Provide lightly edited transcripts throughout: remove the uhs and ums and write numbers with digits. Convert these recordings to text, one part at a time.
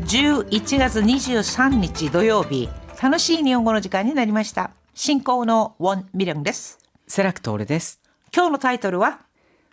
11月23日土曜日、楽しい日本語の時間になりました。進行のウォン・ミリョンです。セラクトールです。今日のタイトルは、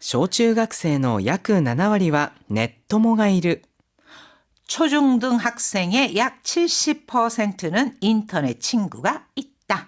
小中学生の約7割はネッ友がいる。초중등학생의 약 70%는 인터넷 친구가 있다.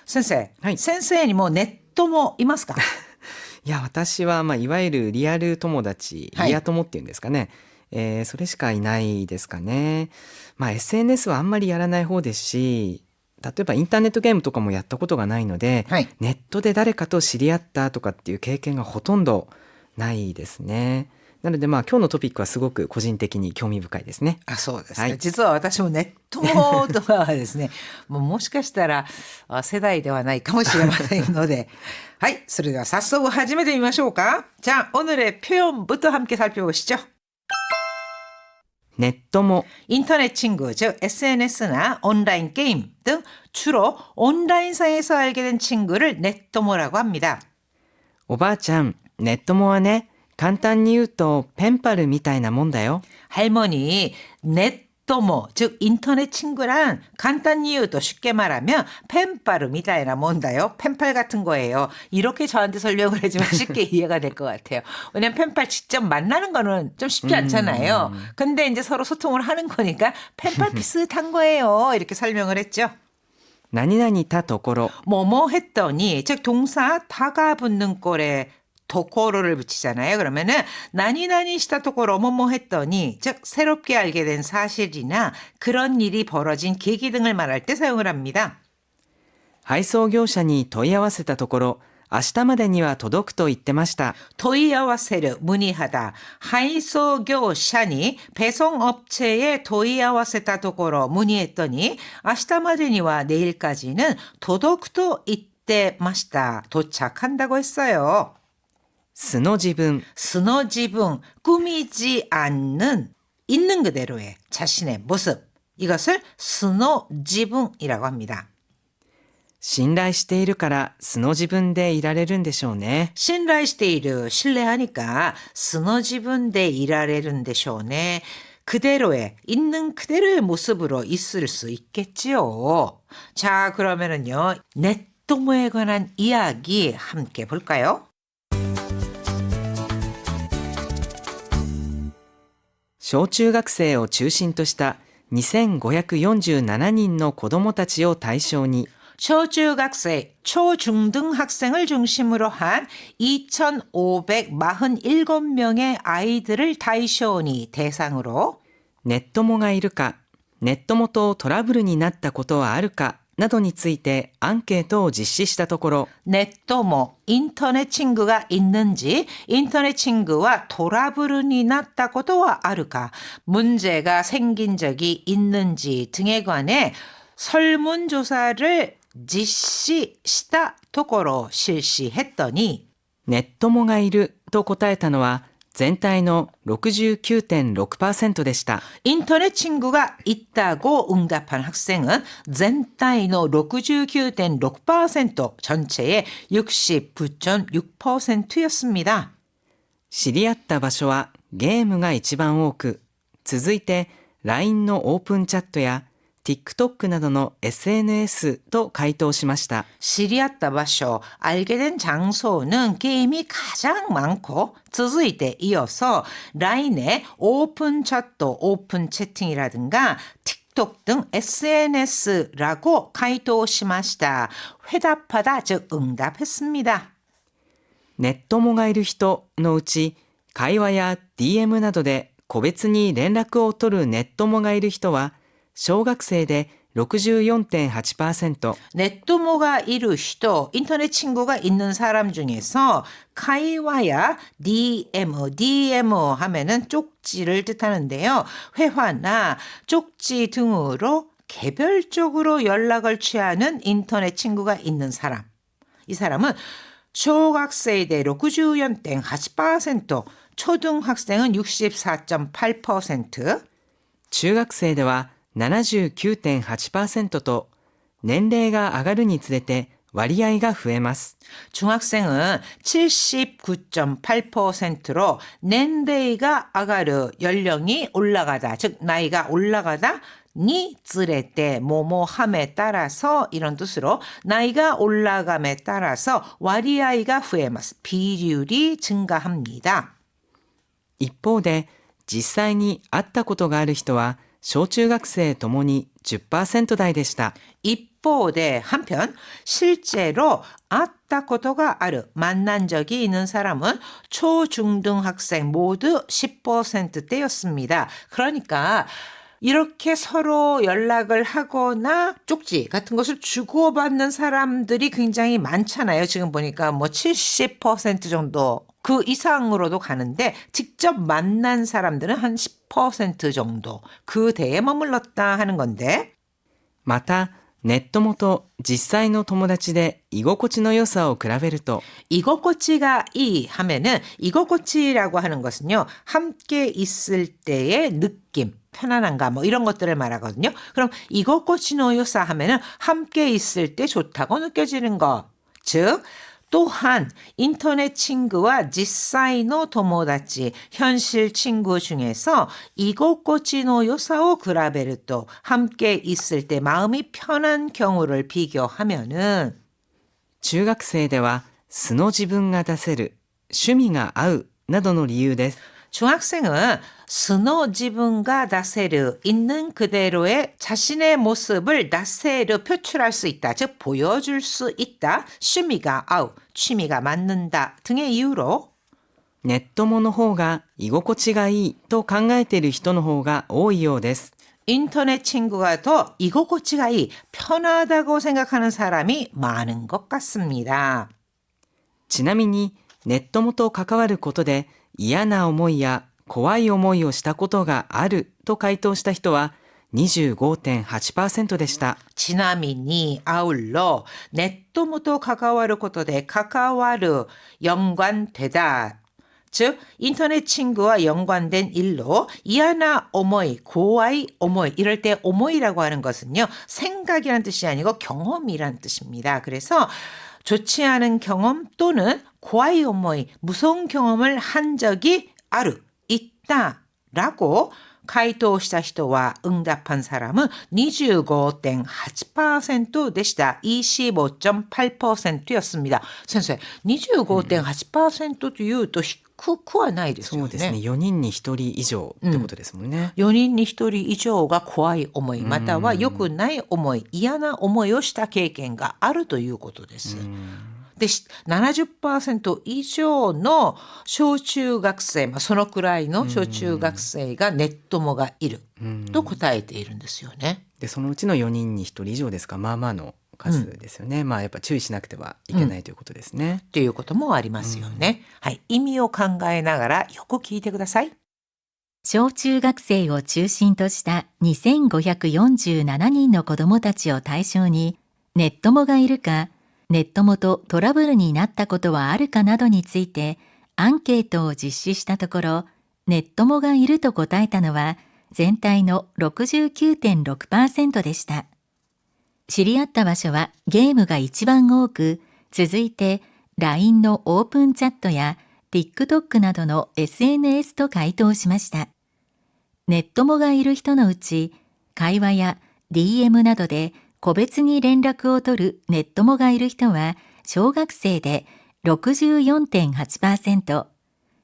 先生、はい、先生にもネットもいますか？いや、私はいわゆるリアル友達、リア友っていうんですかね、それしかいないですかね。SNS はあんまりやらない方ですし、例えばインターネットゲームとかもやったことがないので、ネットで誰かと知り合ったとかっていう経験がほとんどないですね。なので今日のトピックはすごく個人的に興味深いですね。そうですね。実は私もネットもとかはですね、もしかしたら世代ではないかもしれませんので、はい、それでは早速始めてみましょうか。자、 오늘의 표현부터 함께 살펴보시죠.ネットも 인터넷 친구, 즉 SNS나 온라인 게임 등 주로 온라인상에서 알게 된 친구를 네토모라고 합니다. おばあちゃん、ネットもはね、簡単に言うとペンパルみたいなもんだよ。 할머니, 네토모, 즉 인터넷 친구란 간단히言うと 쉽게 말하면 펜팔 미타이나 뭔다요. 펜팔 같은 거예요. 이렇게 저한테 설명을 해주면 쉽게 이해가 될 것 같아요. 왜냐면 펜팔 직접 만나는 거는 좀 쉽지 않잖아요. 근데 이제 서로 소통을 하는 거니까 펜팔 비슷한 거예요. 이렇게 설명을 했죠. 何々たところ 뭐뭐 했더니, 즉 동사 다가 붙는 꼴에 도코로를 붙이잖아요. 그러면은 나니나니 시다 도코로 뭐뭐 했더니, 즉 새롭게 알게 된 사실이나 그런 일이 벌어진 계기 등을 말할 때 사용을 합니다. 配送業者に問い合わせたところ、明日までには届くと言ってました。 도이아와세르 문의하다. 하이소교샤니 배송업체에 도이아와세다 도코로 문의했더니 아시타마데니와 내일까지는 도덕도 이때마시다. 도착한다고 했어요. 素の自分 스노지붕, 꾸미지 않는 있는 그대로의 자신의 모습. 이것을 스노지붕이라고 합니다. 信頼しているから素の自分でいられるんでしょうね。 신라이스테이르, 신뢰하니까 스노지붕데 일하레른데쇼네. 그대로의, 있는 그대로의 모습으로 있을 수 있겠지요. 자, 그러면은요, 네토모에 관한 이야기 함께 볼까요? 小中学生を中心とした2547人の子どもたちを対象に 초중학생, 초중등학생을 중심으로 한 2,547명의 아이들을 다이쇼니 대상으로 ネットモがいるか、ネットモとトラブルになったことはあるかなどについてアンケートを実施したところ 네토모, 인터넷 친구가 있는지, 인터넷 친구와トラブルに 났다고도 아르까, 문제가 생긴 적이 있는지 등에 관해 설문조사를実施したところ 실시했더니 ネットモがいると答えたのは全体の 69.6% でした。 인터넷 친구가 있다고 응답한 학생은 전체의 69.6% 전체의 69.6%였습니다. 知り合った場所はゲームが一番多く、続いて LINE のオープンチャットや TikTok などの SNS と回答しました。 시리았다場所, 알게 된 장소는 게임이 가장 많고 続いて 이어서 라인의 오픈 차트, 오픈 채팅이라든가 틱톡 등 SNS라고 回答しました. 회답하다, 즉 응답했습니다. ネットモがいる人のうち会話や DM などで個別に連絡を取るネットモがいる人は小学生で 64.8%. 네토모가 이루 히도, 인터넷 친구가 있는 사람 중에서 카이와야 DM 하면은 쪽지를 뜻하는데요. 회화나 쪽지 등으로 개별적으로 연락을 취하는 인터넷 친구가 있는 사람. 이 사람은小学生대 64.8%, 초등학생은 64.8%, 中学生では 79.8% と年齢が上がるにつれて割合が増えます。 중학생은 79.8%로年齢が 上がる 연령이 올라가다, 즉 나이가 올라가다 니 즈레 때 뭐뭐함에 따라서 이런 뜻으로 나이가 올라감에 따라서割合が 増えます. 비율이 증가합니다. 一方で実際に会ったことがある人は小中学生ともに 10%台でした。 一方で 한편 실제로 会ったことがある 만난 적이 있는 사람은 초중등 학생 모두 10%대였습니다. 그러니까 이렇게 서로 연락을 하거나 쪽지 같은 것을 주고받는 사람들이 굉장히 많잖아요. 지금 보니까 뭐 70% 정도 그 이상으로도 가는데 직접 만난 사람들은 한 10% 정도 그 대에 머물렀다 하는 건데 またネット元実際の友達で居心地の良さを比べると 이거꼬치가 이 하면은 이거꼬치라고 하는 것은요. 함께 있을 때의 느낌, 편안한가 뭐 이런 것들을 말하거든요. 그럼 이거꼬치노 요사 하면은 함께 있을 때 좋다고 느껴지는 것. 즉 또한 인터넷 친구와 지사이노 토모다치 현실 친구 중에서 이고꼬치노 요사오 그라베르또 함께 있을 때 마음이 편한 경우를 비교하면은 中学生では素の自分が出せる趣味が合うなどの理由です。 중학생은 스노 지분가 나세르 있는 그대로의 자신의 모습을 나세르 표출할 수 있다. 즉 보여줄 수 있다. 취미가 아우, 취미가 맞는다 등의 이유로 ネットモの方が居心地がいいと考えている人の方が多いようです。 인터넷 친구가 더 이거고치가 이 편하다고 생각하는 사람이 많은 것 같습니다. ちなみにネットモと関わることで嫌な思いや怖い思いをしたことがあると回答した人は 25.8% でした。 지나미니 아울러 네토모토 가까워를 것도で 가까워르 연관되다. 즉 인터넷 친구와 연관된 일로 이하나 오모이, 고와이 오모이 이럴 때 오모이라고 하는 것은요. 생각이란 뜻이 아니고 경험이란 뜻입니다. 그래서 좋지 않은 경험 또는 고아이 오모이 무서운 경험을 한 적이 아루 있다라고 가이토した 人와 응답한 사람은 25.8% でした. 25.8%였습니다. 선생, 25.8% というと低くはないですよね。そうですね。4人に1人以上ってことですもんね。 4人に1人以上が怖い思いまたは良くない思い、嫌な思いをした経験があるということです。で、70% 以上の小中学生、そのくらいの小中学生がネットモがいると答えているんですよね。で、そのうちの4人に1人以上ですか、まあまあの数ですよね。まあやっぱ注意しなくてはいけないということですね。ということもありますよね。はい、意味を考えながらよく聞いてください。小中学生を中心とした2547人の子どもたちを対象に、ネットモがいるか、ネットモとトラブルになったことはあるかなどについてアンケートを実施したところ、ネットモがいると答えたのは全体の 69.6% でした。知り合った場所はゲームが一番多く、続いて LINE のオープンチャットや TikTok などの SNS と回答しました。ネットモがいる人のうち、会話や DM などで個別に連絡を取るネットモがいる人は小学生で 64.8%、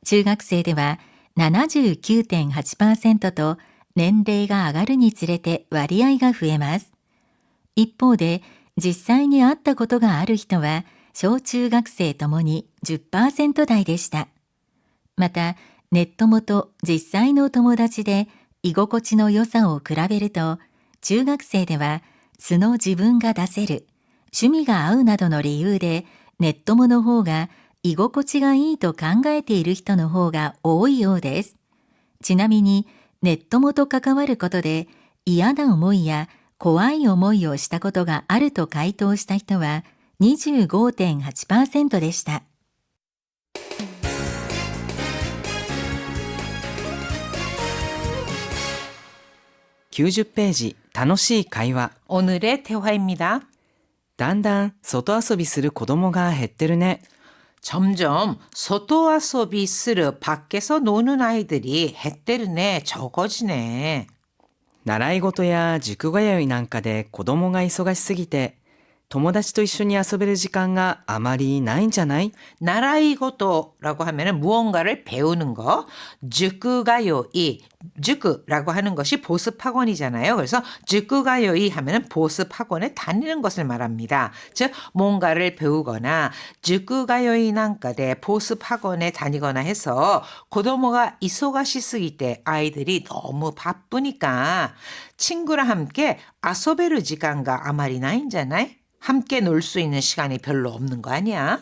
中学生では 79.8% と年齢が上がるにつれて割合が増えます。一方で実際に会ったことがある人は小中学生ともに 10% 台でした。またネットモと実際の友達で居心地の良さを比べると、中学生では素の自分が出せる、趣味が合うなどの理由でネットモの方が居心地がいいと考えている人の方が多いようです。ちなみにネットモと関わることで嫌な思いや怖い思いをしたことがあると回答した人は 25.8% でした。90ページ楽しい会話。 오늘의 대화입니다. だんだん外遊びする子供が減ってるね。 점점 소토 아소비 스르 밖에서 노는 아이들이 햇때르네 적어지네. 習い事や塾通いなんかで子供が忙しすぎて、友達と一緒に遊べる時間があまりないんじゃない？ 나라이고토라고 하면은 무언가를 배우는 거, 주쿠가요이, 주쿠라고 하는 것이 보습학원이잖아요. 그래서 주쿠가요이 하면은 보습학원에 다니는 것을 말합니다. 즉 뭔가를 배우거나 주쿠가요이 난가데 보습학원에 다니거나 해서 고도모가 이소가시스기 때 아이들이 너무 바쁘니까 친구랑 함께 아소베르 시간가 아마리 나인잖아요. 함께 놀 수 있는 시간이 별로 없는 거 아니야?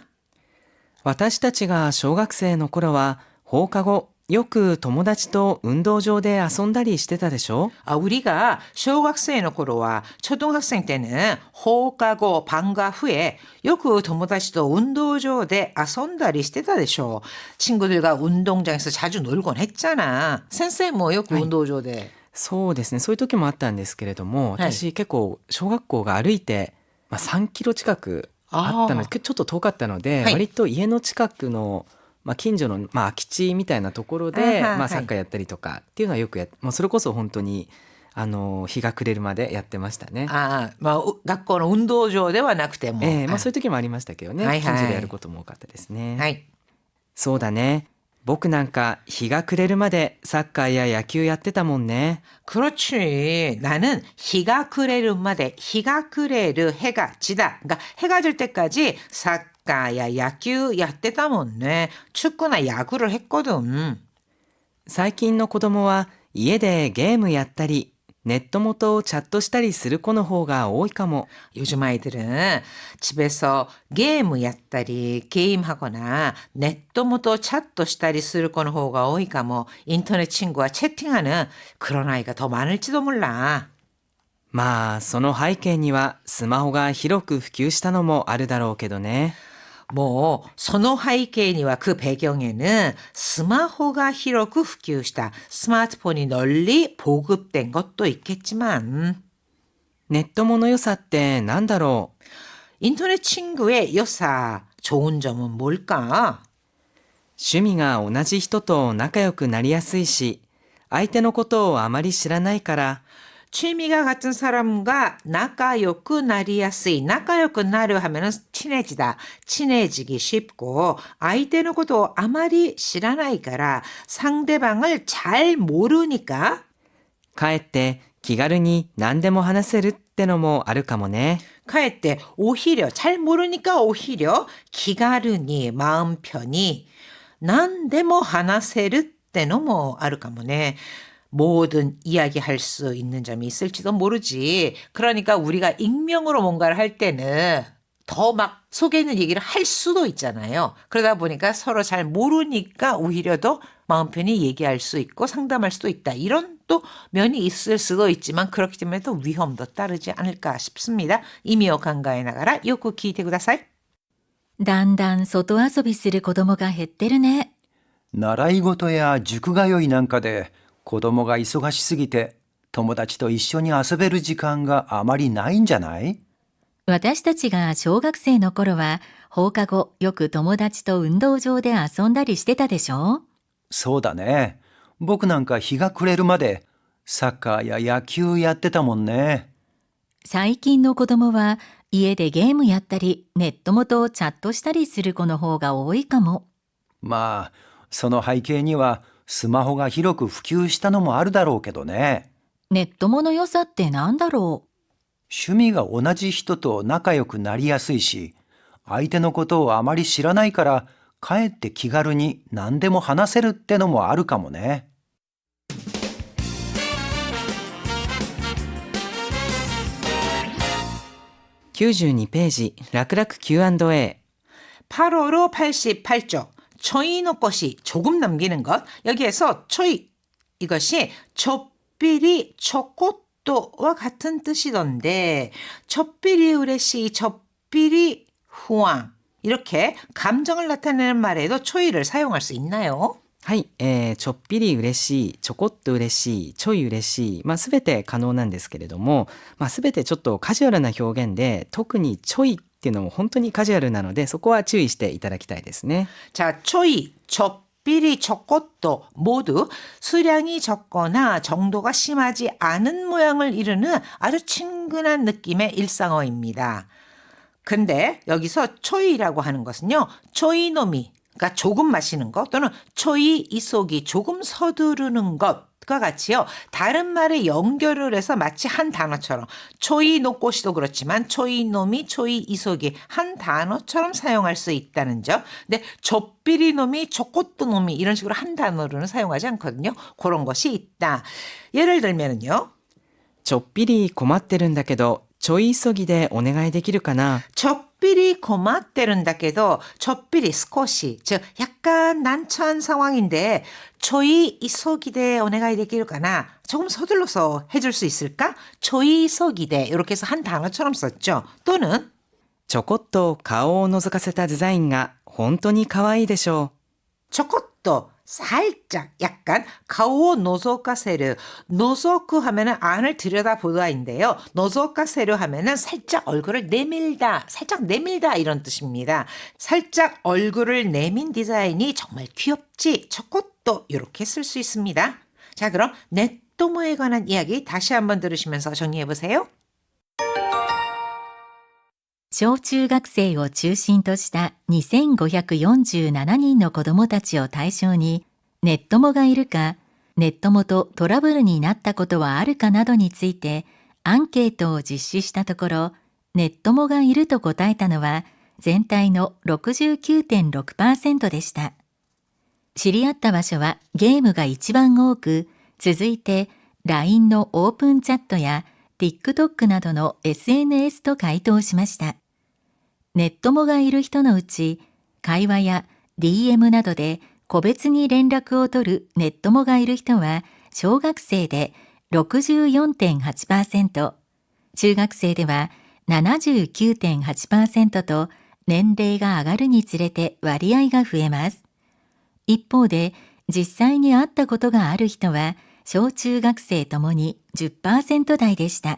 私たちが小学生の頃は放課後よく友達と運動場で遊んだりしてたでしょ？ 우리가小学生の 頃와 초등학생 때는 호가고 방과 후에 요크 도모다치도 운동장에 遊んだりしてたでしょ. 친구들과 운동장에서 자주 놀곤 했잖아. 센세이 뭐 요크 운동장에. そうですね、そういう時もあったんですけれども、私結構小学校が歩いて、3キロ近くあったのでちょっと遠かったので、割と家の近くの、近所の、空き地みたいなところで、サッカーやったりとかっていうのはよくもうそれこそ本当に日が暮れるまでやってましたね。学校の運動場ではなくても、そういう時もありましたけどね、近所でやることも多かったですね。はい。そうだね。僕なんか日が暮れるまでサッカーや野球やってたもんね。 그렇지. 나는 해가 그레르 마데 해가 그레르 해가 지다. 그러니까 해가 질 때까지 사카야 야구 야때다 못네. 축구나 야구를 했거든. 最近の子供は家でゲームやったりネット元チャットしたりする子の方が多いかも。 요즘 아이들은 집에서 게임 やったり 게임하거나 네토모토 차트 したりする子の方が多いかも. 인터넷 친구와 채팅하는 그런 아이가 더 많을지도 몰라. その背景にはスマホが広く普及したのもあるだろうけどね。 その背景には그 배경에는 스마호가広く 普及した 스마트폰이 널리 보급된 것도 있겠지만 ネットもの良さってなんだろう？ 인터넷 친구의 여사 좋은 점은 뭘까? 趣味が同じ人と仲良くなりやすいし、相手のことをあまり知らないから。 취미가 같은 사람과 나까요크 나리야스이 나까요크 나르 하면은 친해지다 친해지기 쉽고 아이테의 것도 아마리 知らないから 상대방을 잘 모르니까 かえって気軽に何でも話せるってのもあるかもね。 가에 오히려 잘 모르니까 오히려 기가르니 마음 편히 난데모 하나세르 때는 뭐 아르까모네. 뭐든 이야기할 수 있는 점이 있을지도 모르지. 그러니까 우리가 익명으로 뭔가를 할 때는 더 막 속에 있는 얘기를 할 수도 있잖아요. 그러다 보니까 서로 잘 모르니까 오히려 더 마음 편히 얘기할 수 있고 상담할 수도 있다. 이런 또 면이 있을 수도 있지만 그렇기 때문에 또 위험도 따르지 않을까 싶습니다. 이미오 강가에 나가라 요구 기대 구다사이. だんだん外遊びする子供が減ってるね。習い事や塾通いなんかで子供が忙しすぎて友達と一緒に遊べる時間があまりないんじゃない？私たちが小学生の頃は放課後よく友達と運動場で遊んだりしてたでしょ？そうだね。僕なんか日が暮れるまでサッカーや野球やってたもんね。最近の子供は家でゲームやったりネット元をチャットしたりする子の方が多いかも。その背景にはスマホが広く普及したのもあるだろうけどね。ネットもの良さってなんだろう？趣味が同じ人と仲良くなりやすいし、相手のことをあまり知らないからかえって気軽に何でも話せるってのもあるかもね。92ページ楽々 Q&A. 8호로 88쪽 초이노 것이 조금 남기는 것. 여기에서 초이 이것이 촛비리 초코또와 같은 뜻이던데 촛비리 우레시 촛비리 후왕 이렇게 감정을 나타내는 말에도 초이를 사용할 수 있나요? はい、ちょっぴり嬉しい、ちょこっと嬉しい、ちょい嬉しい、すべて可能なんですけれども、すべてちょっとカジュアルな表現で、特にちょいっていうのも本当にカジュアルなので、そこは注意していただきたいですね。자, 초이, 젖비리, 적것도 모두 수량이 적거나 정도가 심하지 않은 모양을 이루는 아주 친근한 느낌의 일상어입니다. 근데 여기서 초이라고 하는 것은요. 초이노미, 그러니까 조금 마시는 것 또는 초이 이속이 조금 서두르는 것과 같이요. 다른 말에 연결을 해서 마치 한 단어처럼 초이 노꼬시도 그렇지만 초이 놈이 초이 이속이 한 단어처럼 사용할 수 있다는 점. 근데 젖비리 놈이 젖꽃도 놈이 이런 식으로 한 단어로는 사용하지 않거든요. 그런 것이 있다. 예를 들면은요. ちょっぴり困ってるんだけど、ちょい急ぎでお願いできるかな。 젖비리 고맙대른다께도 젖비리 스코시 즉 약간 난처한 상황인데 초이 이소기대 오네가이 되기를까나 조금 서둘러서 해줄 수 있을까? 초이 이소기대 이렇게 해서 한 단어처럼 썼죠. 또는 ちょこっと顔を覗かせたデザインが本当に可愛いでしょう。 저것도 살짝 약간 가오 노조카세르 노조크 하면은 안을 들여다보다인데요. 노조카세르 하면은 살짝 얼굴을 내밀다 살짝 내밀다 이런 뜻입니다. 살짝 얼굴을 내민 디자인이 정말 귀엽지 저것도 이렇게 쓸 수 있습니다. 자 그럼 네토모에 관한 이야기 다시 한번 들으시면서 정리해보세요. 小中学生を中心とした2547人の子どもたちを対象に、ネッ友がいるか、ネッ友とトラブルになったことはあるかなどについてアンケートを実施したところ、ネッ友がいると答えたのは全体の 69.6% でした。知り合った場所はゲームが一番多く、続いて LINE のオープンチャットや TikTok などの SNS と回答しました。ネッ友がいる人のうち、会話や DM などで個別に連絡を取るネッ友がいる人は、小学生で 64.8%、中学生では 79.8% と、年齢が上がるにつれて割合が増えます。一方で、実際に会ったことがある人は、小中学生ともに 10% 台でした。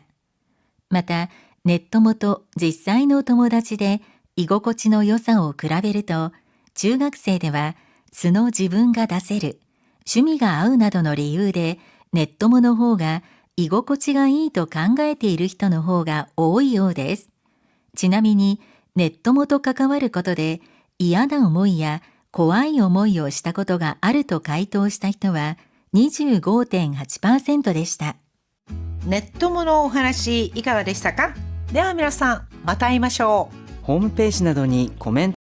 また、ネッ友と実際の友達で居心地の良さを比べると、中学生では素の自分が出せる、趣味が合うなどの理由で、ネッ友の方が居心地がいいと考えている人の方が多いようです。ちなみに、ネッ友と関わることで嫌な思いや怖い思いをしたことがあると回答した人は 25.8% でした。ネッ友のお話いかがでしたか？では皆さんまた会いましょう。ホームページなどにコメント